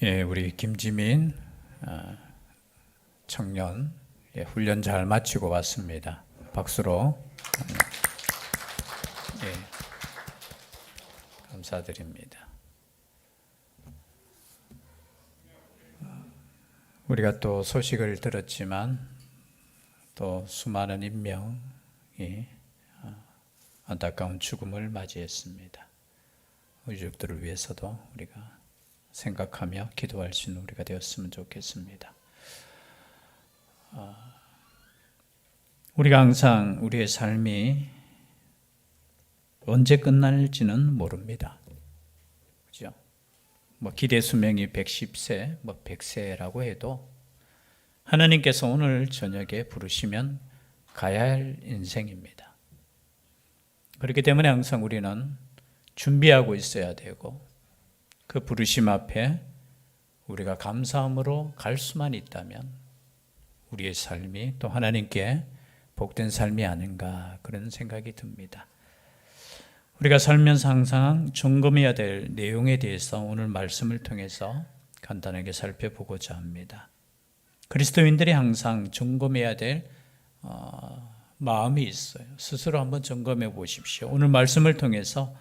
예, 우리 김지민 청년 훈련 잘 마치고 왔습니다. 박수로 감사드립니다. 우리가 또 소식을 들었지만 또 수많은 인명이 안타까운 죽음을 맞이했습니다. 유족들을 위해서도 우리가 생각하며 기도할 수 있는 우리가 되었으면 좋겠습니다. 우리가 항상 우리의 삶이 언제 끝날지는 모릅니다. 그죠? 기대 수명이 110세, 100세라고 해도 하나님께서 오늘 저녁에 부르시면 가야 할 인생입니다. 그렇기 때문에 항상 우리는 준비하고 있어야 되고 그 부르심 앞에 우리가 감사함으로 갈 수만 있다면 우리의 삶이 또 하나님께 복된 삶이 아닌가 그런 생각이 듭니다. 우리가 살면서 항상 점검해야 될 내용에 대해서 오늘 말씀을 통해서 간단하게 살펴보고자 합니다. 그리스도인들이 항상 점검해야 될 마음이 있어요. 스스로 한번 점검해 보십시오. 오늘 말씀을 통해서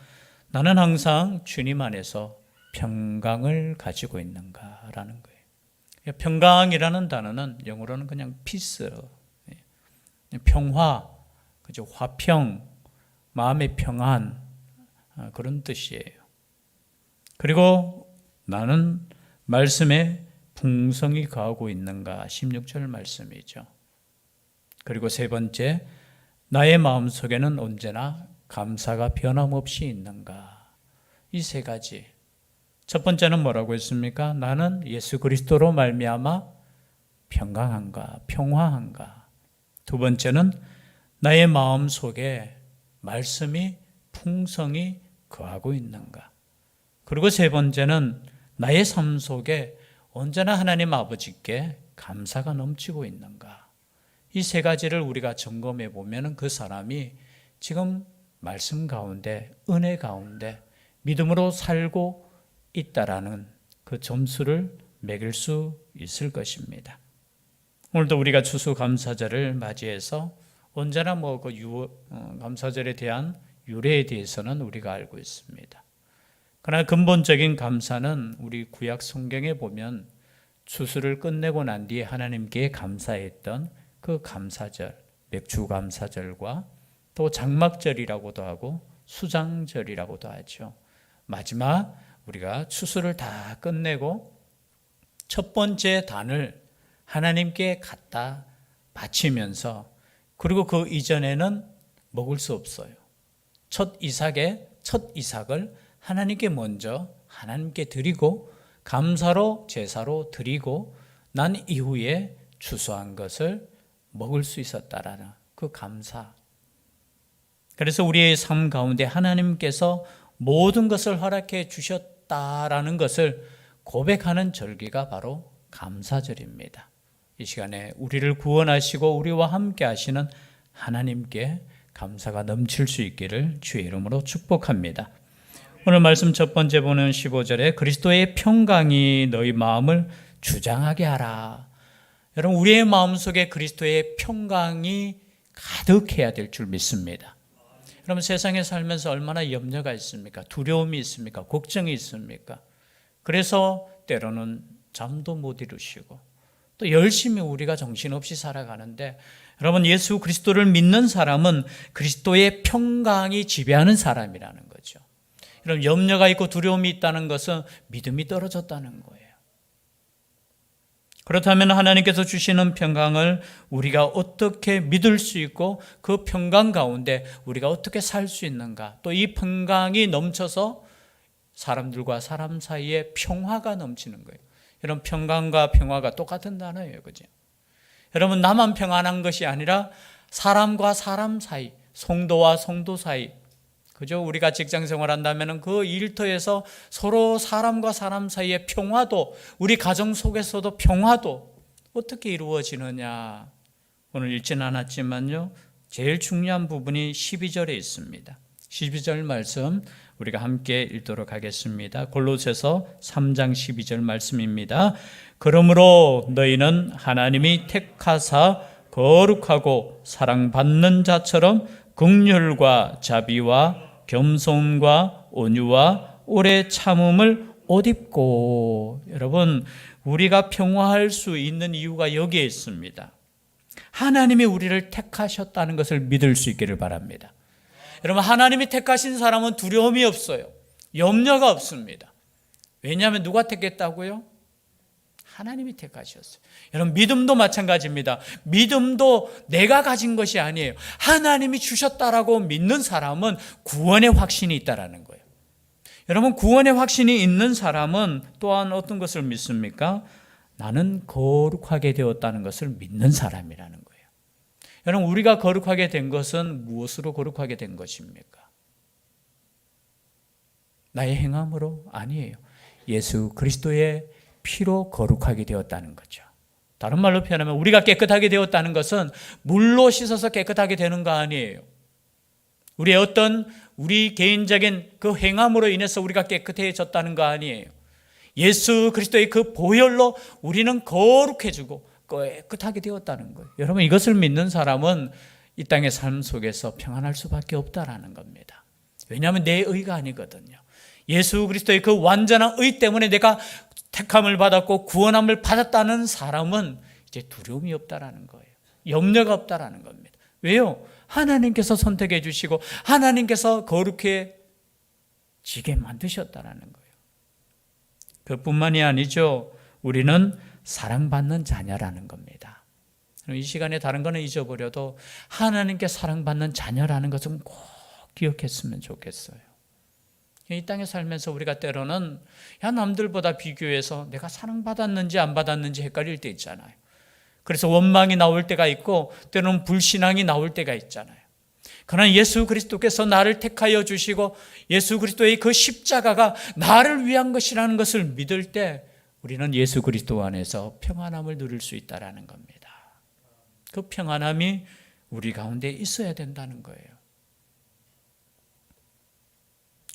나는 항상 주님 안에서 평강을 가지고 있는가라는 거예요. 평강이라는 단어는 영어로는 그냥 peace, 평화, 그죠? 화평, 마음의 평안 그런 뜻이에요. 그리고 나는 말씀에 풍성이 거하고 있는가 16절 말씀이죠. 그리고 세 번째, 나의 마음속에는 언제나 감사가 변함없이 있는가. 이 세 가지. 첫 번째는 뭐라고 했습니까? 나는 예수 그리스도로 말미암아 평강한가, 평화한가. 두 번째는 나의 마음 속에 말씀이 풍성히 거하고 있는가. 그리고 세 번째는 나의 삶 속에 언제나 하나님 아버지께 감사가 넘치고 있는가. 이 세 가지를 우리가 점검해 보면 그 사람이 지금 말씀 가운데, 은혜 가운데 믿음으로 살고 있다라는 그 점수를 매길 수 있을 것입니다. 오늘도 우리가 추수감사절을 맞이해서 언제나 감사절에 대한 유래에 대해서는 우리가 알고 있습니다. 그러나 근본적인 감사는 우리 구약 성경에 보면 추수를 끝내고 난 뒤에 하나님께 감사했던 그 감사절, 맥주감사절과 또 장막절이라고도 하고 수장절이라고도 하죠. 마지막 우리가 추수를 다 끝내고 첫 번째 단을 하나님께 갖다 바치면서 그리고 그 이전에는 먹을 수 없어요. 첫 이삭을 하나님께 먼저 하나님께 드리고 감사로 제사로 드리고 난 이후에 추수한 것을 먹을 수 있었다라는 그 감사. 그래서 우리의 삶 가운데 하나님께서 모든 것을 허락해 주셨다라는 것을 고백하는 절기가 바로 감사절입니다. 이 시간에 우리를 구원하시고 우리와 함께 하시는 하나님께 감사가 넘칠 수 있기를 주의 이름으로 축복합니다. 오늘 말씀 첫 번째 보는 15절에 그리스도의 평강이 너희 마음을 주장하게 하라. 여러분, 우리의 마음속에 그리스도의 평강이 가득해야 될 줄 믿습니다. 여러분, 세상에 살면서 얼마나 염려가 있습니까? 두려움이 있습니까? 걱정이 있습니까? 그래서 때로는 잠도 못 이루시고 또 열심히 우리가 정신없이 살아가는데, 여러분, 예수 그리스도를 믿는 사람은 그리스도의 평강이 지배하는 사람이라는 거죠. 여러분, 염려가 있고 두려움이 있다는 것은 믿음이 떨어졌다는 거예요. 그렇다면 하나님께서 주시는 평강을 우리가 어떻게 믿을 수 있고 그 평강 가운데 우리가 어떻게 살 수 있는가, 또 이 평강이 넘쳐서 사람들과 사람 사이에 평화가 넘치는 거예요. 여러분, 평강과 평화가 똑같은 단어예요. 그죠? 여러분, 나만 평안한 것이 아니라 사람과 사람 사이, 성도와 성도 사이, 그죠? 우리가 직장 생활한다면 그 일터에서 서로 사람과 사람 사이의 평화도, 우리 가정 속에서도 평화도 어떻게 이루어지느냐. 오늘 읽지는 않았지만요, 제일 중요한 부분이 12절에 있습니다. 12절 말씀 우리가 함께 읽도록 하겠습니다. 골로새서 3장 12절 말씀입니다. 그러므로 너희는 하나님이 택하사 거룩하고 사랑받는 자처럼 긍휼과 자비와 겸손과 온유와 오래 참음을 옷 입고. 여러분, 우리가 평화할 수 있는 이유가 여기에 있습니다. 하나님이 우리를 택하셨다는 것을 믿을 수 있기를 바랍니다. 여러분, 하나님이 택하신 사람은 두려움이 없어요. 염려가 없습니다. 왜냐하면 누가 택했다고요? 하나님이 택하셨어요. 여러분, 믿음도 마찬가지입니다. 믿음도 내가 가진 것이 아니에요. 하나님이 주셨다라고 믿는 사람은 구원의 확신이 있다라는 거예요. 여러분, 구원의 확신이 있는 사람은 또한 어떤 것을 믿습니까? 나는 거룩하게 되었다는 것을 믿는 사람이라는 거예요. 여러분, 우리가 거룩하게 된 것은 무엇으로 거룩하게 된 것입니까? 나의 행함으로? 아니에요. 예수 그리스도의 피로 거룩하게 되었다는 거죠. 다른 말로 표현하면 우리가 깨끗하게 되었다는 것은 물로 씻어서 깨끗하게 되는 거 아니에요. 우리의 어떤 우리 개인적인 그 행함으로 인해서 우리가 깨끗해졌다는 거 아니에요. 예수 그리스도의 그 보혈로 우리는 거룩해지고 깨끗하게 되었다는 거예요. 여러분, 이것을 믿는 사람은 이 땅의 삶 속에서 평안할 수밖에 없다라는 겁니다. 왜냐하면 내 의가 아니거든요. 예수 그리스도의 그 완전한 의 때문에 내가 택함을 받았고 구원함을 받았다는 사람은 이제 두려움이 없다라는 거예요. 염려가 없다라는 겁니다. 왜요? 하나님께서 선택해 주시고 하나님께서 거룩해지게 만드셨다라는 거예요. 그뿐만이 아니죠. 우리는 사랑받는 자녀라는 겁니다. 이 시간에 다른 거는 잊어버려도 하나님께 사랑받는 자녀라는 것은 꼭 기억했으면 좋겠어요. 이 땅에 살면서 우리가 때로는 남들보다 비교해서 내가 사랑받았는지 안 받았는지 헷갈릴 때 있잖아요. 그래서 원망이 나올 때가 있고 때로는 불신앙이 나올 때가 있잖아요. 그러나 예수 그리스도께서 나를 택하여 주시고 예수 그리스도의 그 십자가가 나를 위한 것이라는 것을 믿을 때 우리는 예수 그리스도 안에서 평안함을 누릴 수 있다는 겁니다. 그 평안함이 우리 가운데 있어야 된다는 거예요.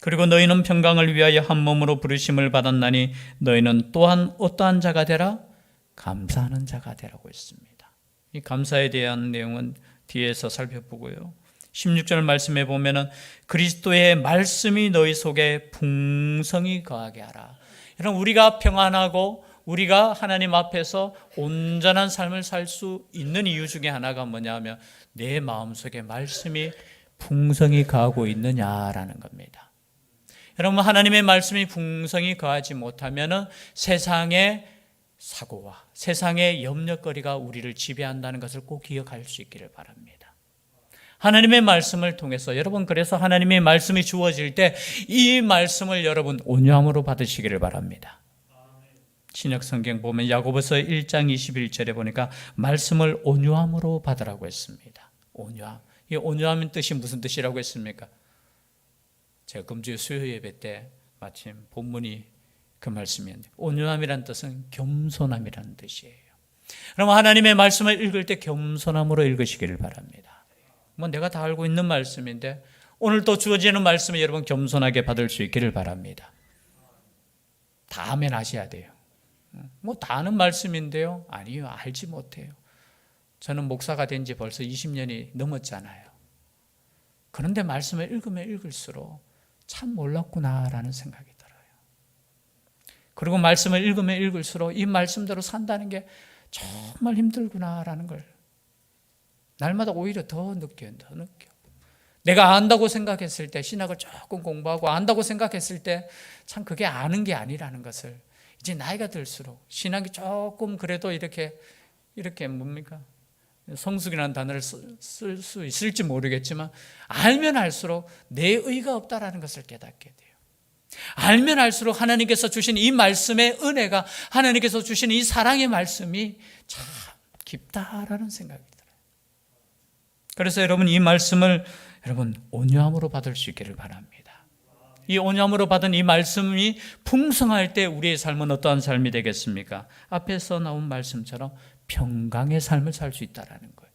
그리고 너희는 평강을 위하여 한 몸으로 부르심을 받았나니 너희는 또한 어떠한 자가 되라? 감사하는 자가 되라고 했습니다. 이 감사에 대한 내용은 뒤에서 살펴보고요. 16절 말씀에 보면은 그리스도의 말씀이 너희 속에 풍성히 거하게 하라. 여러분, 우리가 평안하고 우리가 하나님 앞에서 온전한 삶을 살 수 있는 이유 중에 하나가 뭐냐면 내 마음속에 말씀이 풍성히 거하고 있느냐라는 겁니다. 여러분, 하나님의 말씀이 풍성히 거하지 못하면 세상의 사고와 세상의 염려거리가 우리를 지배한다는 것을 꼭 기억할 수 있기를 바랍니다. 하나님의 말씀을 통해서 여러분, 그래서 하나님의 말씀이 주어질 때 이 말씀을 여러분 온유함으로 받으시기를 바랍니다. 신약 성경 보면 야고보서 1장 21절에 보니까 말씀을 온유함으로 받으라고 했습니다. 온유함. 이 온유함의 뜻이 무슨 뜻이라고 했습니까? 제가 금주에 수요 예배 때 마침 본문이 그 말씀이었는데 온유함이란 뜻은 겸손함이라는 뜻이에요. 그럼 하나님의 말씀을 읽을 때 겸손함으로 읽으시기를 바랍니다. 내가 다 알고 있는 말씀인데 오늘 또 주어지는 말씀을 여러분 겸손하게 받을 수 있기를 바랍니다. 다 아멘 하셔야 돼요. 다 아는 말씀인데요. 아니요, 알지 못해요. 저는 목사가 된 지 벌써 20년이 넘었잖아요. 그런데 말씀을 읽으면 읽을수록 참 몰랐구나라는 생각이 들어요. 그리고 말씀을 읽으면 읽을수록 이 말씀대로 산다는 게 정말 힘들구나라는 걸 날마다 오히려 더 느껴. 내가 안다고 생각했을 때 신학을 조금 공부하고 안다고 생각했을 때 참 그게 아는 게 아니라는 것을 이제 나이가 들수록 신학이 조금 그래도 이렇게 뭡니까? 성숙이라는 단어를 쓸 수 있을지 모르겠지만 알면 알수록 내 의가 없다라는 것을 깨닫게 돼요. 알면 알수록 하나님께서 주신 이 말씀의 은혜가 하나님께서 주신 이 사랑의 말씀이 참 깊다라는 생각이 들어요. 그래서 여러분 이 말씀을 여러분 온유함으로 받을 수 있기를 바랍니다. 이 온유함으로 받은 이 말씀이 풍성할 때 우리의 삶은 어떠한 삶이 되겠습니까? 앞에서 나온 말씀처럼 평강의 삶을 살 수 있다는 거예요.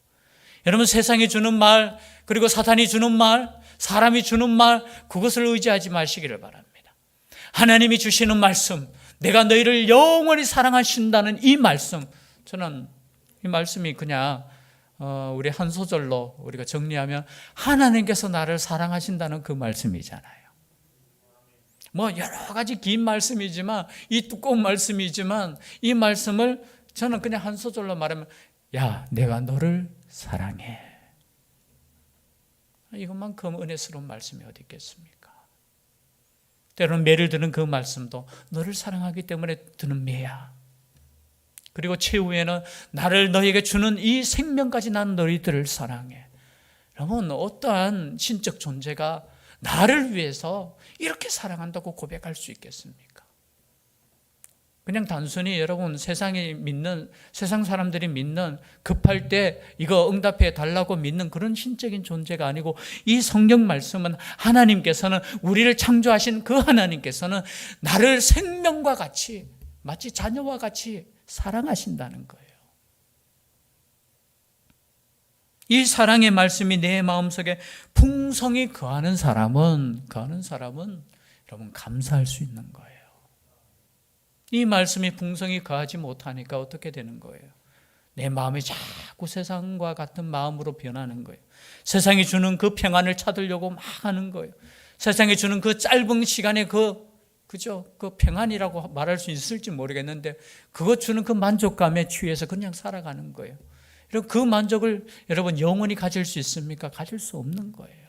여러분 세상이 주는 말 그리고 사탄이 주는 말 사람이 주는 말, 그것을 의지하지 마시기를 바랍니다. 하나님이 주시는 말씀, 내가 너희를 영원히 사랑하신다는 이 말씀, 저는 이 말씀이 그냥 우리 한 소절로 우리가 정리하면 하나님께서 나를 사랑하신다는 그 말씀이잖아요. 뭐 여러 가지 긴 말씀이지만, 이 두꺼운 말씀이지만, 이 말씀을 저는 그냥 한 소절로 말하면, 야, 내가 너를 사랑해. 이것만큼 은혜스러운 말씀이 어디 있겠습니까? 때로는 매를 드는 그 말씀도 너를 사랑하기 때문에 드는 매야. 그리고 최후에는 나를 너에게 주는 이 생명까지 난 너희들을 사랑해. 여러분, 어떠한 신적 존재가 나를 위해서 이렇게 사랑한다고 고백할 수 있겠습니까? 그냥 단순히 여러분 세상이 믿는, 세상 사람들이 믿는, 급할 때 이거 응답해 달라고 믿는 그런 신적인 존재가 아니고, 이 성경 말씀은 하나님께서는, 우리를 창조하신 그 하나님께서는 나를 생명과 같이, 마치 자녀와 같이 사랑하신다는 거예요. 이 사랑의 말씀이 내 마음속에 풍성히 거하는 사람은 여러분 감사할 수 있는 거예요. 이 말씀이 풍성히 거하지 못하니까 어떻게 되는 거예요? 내 마음이 자꾸 세상과 같은 마음으로 변하는 거예요. 세상이 주는 그 평안을 찾으려고 막 하는 거예요. 세상이 주는 그 짧은 시간에 그 평안이라고 말할 수 있을지 모르겠는데, 그것 주는 그 만족감에 취해서 그냥 살아가는 거예요. 여러분, 그 만족을 여러분 영원히 가질 수 있습니까? 가질 수 없는 거예요.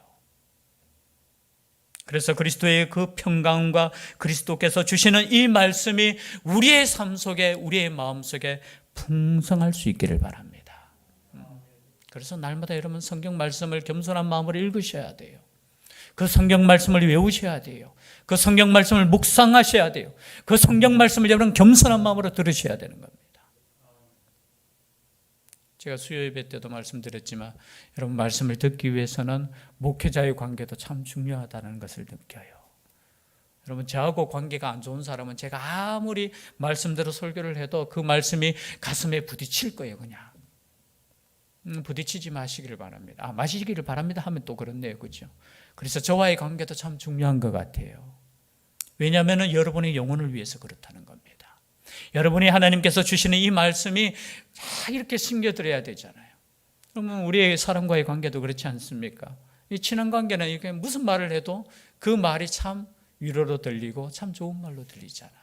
그래서 그리스도의 그 평강과 그리스도께서 주시는 이 말씀이 우리의 삶 속에, 우리의 마음 속에 풍성할 수 있기를 바랍니다. 그래서 날마다 여러분 성경 말씀을 겸손한 마음으로 읽으셔야 돼요. 그 성경 말씀을 외우셔야 돼요. 그 성경 말씀을 묵상하셔야 돼요. 그 성경 말씀을 여러분 겸손한 마음으로 들으셔야 되는 겁니다. 제가 수요 예배 때도 말씀드렸지만, 여러분 말씀을 듣기 위해서는 목회자의 관계도 참 중요하다는 것을 느껴요. 여러분, 저하고 관계가 안 좋은 사람은 제가 아무리 말씀대로 설교를 해도 그 말씀이 가슴에 부딪힐 거예요. 그냥 부딪히지 마시기를 바랍니다. 마시기를 바랍니다 하면 또 그렇네요, 그렇죠? 그래서 저와의 관계도 참 중요한 것 같아요. 왜냐하면 여러분의 영혼을 위해서 그렇다는 겁니다. 여러분이 하나님께서 주시는 이 말씀이 다 이렇게 심겨드려야 되잖아요. 그러면 우리의 사람과의 관계도 그렇지 않습니까? 이 친한 관계는 이렇게 무슨 말을 해도 그 말이 참 위로로 들리고 참 좋은 말로 들리잖아요.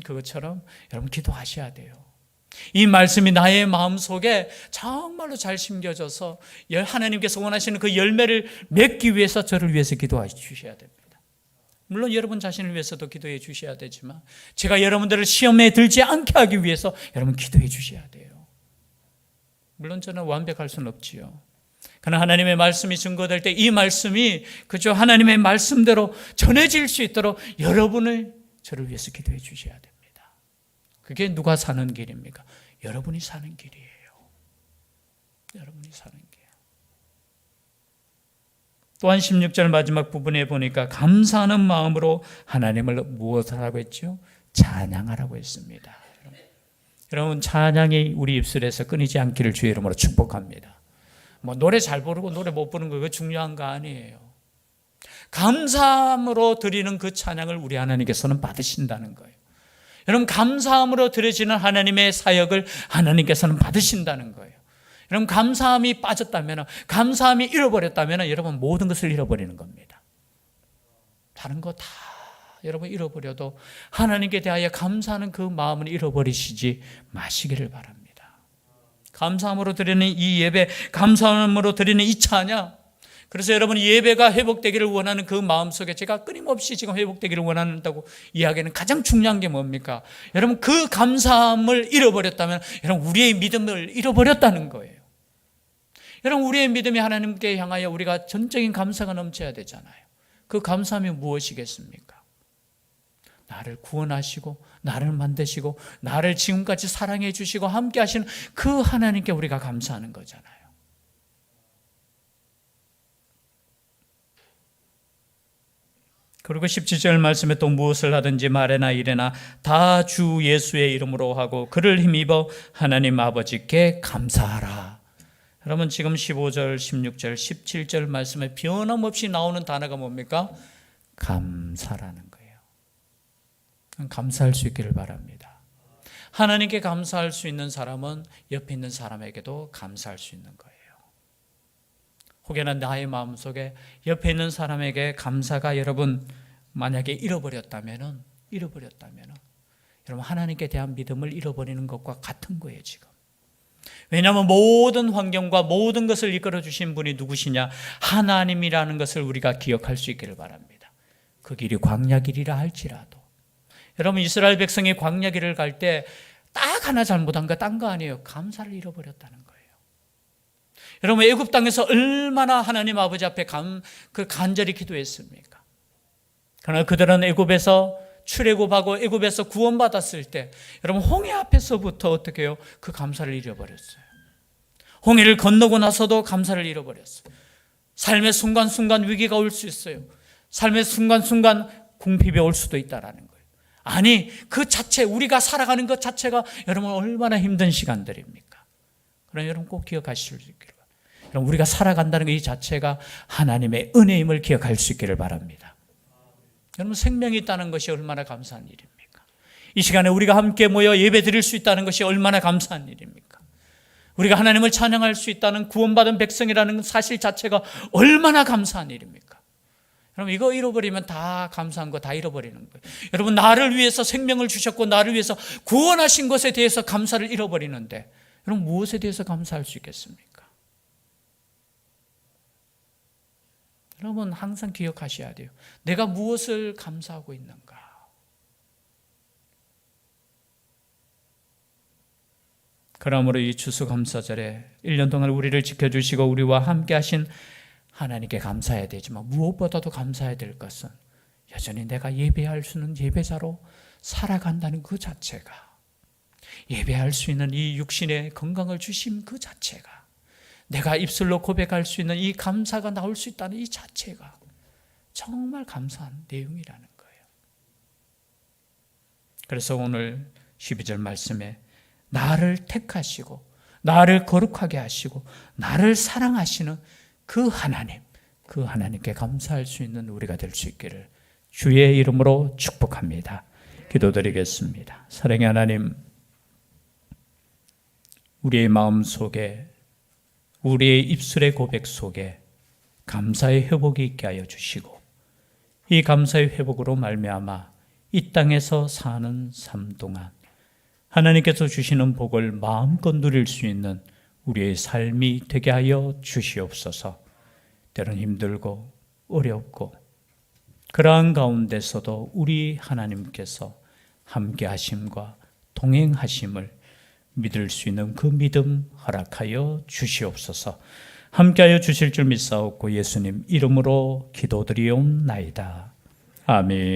그것처럼 여러분 기도하셔야 돼요. 이 말씀이 나의 마음속에 정말로 잘 심겨져서 하나님께서 원하시는 그 열매를 맺기 위해서 저를 위해서 기도해 주셔야 됩니다. 물론 여러분 자신을 위해서도 기도해 주셔야 되지만, 제가 여러분들을 시험에 들지 않게 하기 위해서 여러분 기도해 주셔야 돼요. 물론 저는 완벽할 수는 없지요. 그러나 하나님의 말씀이 증거될 때 이 말씀이 그저 하나님의 말씀대로 전해질 수 있도록 여러분을 저를 위해서 기도해 주셔야 됩니다. 그게 누가 사는 길입니까? 여러분이 사는 길이에요. 여러분이 사는 길. 또한 16절 마지막 부분에 보니까 감사하는 마음으로 하나님을 무엇하라고 했죠? 찬양하라고 했습니다. 여러분, 찬양이 우리 입술에서 끊이지 않기를 주의 이름으로 축복합니다. 뭐 노래 잘 부르고 노래 못 부르는 거 그거 중요한 거 아니에요. 감사함으로 드리는 그 찬양을 우리 하나님께서는 받으신다는 거예요. 여러분, 감사함으로 드려지는 하나님의 사역을 하나님께서는 받으신다는 거예요. 여러분, 감사함이 빠졌다면, 감사함이 잃어버렸다면 여러분 모든 것을 잃어버리는 겁니다. 다른 거 다 여러분 잃어버려도 하나님께 대하여 감사하는 그 마음을 잃어버리시지 마시기를 바랍니다. 감사함으로 드리는 이 예배, 감사함으로 드리는 이 찬양, 그래서 여러분 예배가 회복되기를 원하는 그 마음속에 제가 끊임없이 지금 회복되기를 원한다고 이야기하는 가장 중요한 게 뭡니까? 여러분, 그 감사함을 잃어버렸다면 여러분 우리의 믿음을 잃어버렸다는 거예요. 여러분, 우리의 믿음이 하나님께 향하여 우리가 전적인 감사가 넘쳐야 되잖아요. 그 감사함이 무엇이겠습니까? 나를 구원하시고 나를 만드시고 나를 지금까지 사랑해 주시고 함께 하시는 그 하나님께 우리가 감사하는 거잖아요. 그리고 17절 말씀에 또 무엇을 하든지 말에나 이래나 다 주 예수의 이름으로 하고 그를 힘입어 하나님 아버지께 감사하라. 여러분 지금 15절, 16절, 17절 말씀에 변함없이 나오는 단어가 뭡니까? 감사라는 거예요. 감사할 수 있기를 바랍니다. 하나님께 감사할 수 있는 사람은 옆에 있는 사람에게도 감사할 수 있는 거예요. 혹여나 나의 마음속에 옆에 있는 사람에게 감사가 여러분 만약에 잃어버렸다면 여러분 하나님께 대한 믿음을 잃어버리는 것과 같은 거예요 지금. 왜냐하면 모든 환경과 모든 것을 이끌어 주신 분이 누구시냐? 하나님이라는 것을 우리가 기억할 수 있기를 바랍니다. 그 길이 광야 길이라 할지라도 여러분 이스라엘 백성이 광야 길을 갈 때 딱 하나 잘못한 거 딴 거 아니에요. 감사를 잃어버렸다는 거예요. 여러분 애굽 땅에서 얼마나 하나님 아버지 앞에 간절히 기도했습니까? 그러나 그들은 애굽에서 출애굽하고 애굽에서 구원받았을 때 여러분 홍해 앞에서부터 어떻게 해요? 그 감사를 잃어버렸어요. 홍해를 건너고 나서도 감사를 잃어버렸어요. 삶의 순간순간 위기가 올 수 있어요. 삶의 순간순간 궁핍이 올 수도 있다라는 거예요. 아니 그 자체 우리가 살아가는 것 자체가 여러분 얼마나 힘든 시간들입니까? 그러나 여러분 꼭 기억하실 수 있기를 바랍니다. 여러분 우리가 살아간다는 것 이 자체가 하나님의 은혜임을 기억할 수 있기를 바랍니다. 여러분 생명이 있다는 것이 얼마나 감사한 일입니까? 이 시간에 우리가 함께 모여 예배 드릴 수 있다는 것이 얼마나 감사한 일입니까? 우리가 하나님을 찬양할 수 있다는 구원받은 백성이라는 사실 자체가 얼마나 감사한 일입니까? 여러분 이거 잃어버리면 다 감사한 거 다 잃어버리는 거예요. 여러분 나를 위해서 생명을 주셨고 나를 위해서 구원하신 것에 대해서 감사를 잃어버리는데 여러분 무엇에 대해서 감사할 수 있겠습니까? 여러분 항상 기억하셔야 돼요. 내가 무엇을 감사하고 있는가? 그러므로 이 추수감사절에 1년 동안 우리를 지켜주시고 우리와 함께 하신 하나님께 감사해야 되지만 무엇보다도 감사해야 될 것은 여전히 내가 예배할 수 있는 예배자로 살아간다는 그 자체가, 예배할 수 있는 이 육신의 건강을 주심 그 자체가, 내가 입술로 고백할 수 있는 이 감사가 나올 수 있다는 이 자체가 정말 감사한 내용이라는 거예요. 그래서 오늘 12절 말씀에 나를 택하시고 나를 거룩하게 하시고 나를 사랑하시는 그 하나님께 감사할 수 있는 우리가 될 수 있기를 주의 이름으로 축복합니다. 기도드리겠습니다. 사랑의 하나님, 우리의 마음 속에, 우리의 입술의 고백 속에 감사의 회복이 있게 하여 주시고 이 감사의 회복으로 말미암아 이 땅에서 사는 삶 동안 하나님께서 주시는 복을 마음껏 누릴 수 있는 우리의 삶이 되게 하여 주시옵소서. 때론 힘들고 어렵고 그러한 가운데서도 우리 하나님께서 함께 하심과 동행하심을 믿을 수 있는 그 믿음 허락하여 주시옵소서. 함께하여 주실 줄 믿사옵고 예수님 이름으로 기도드리옵나이다. 아멘.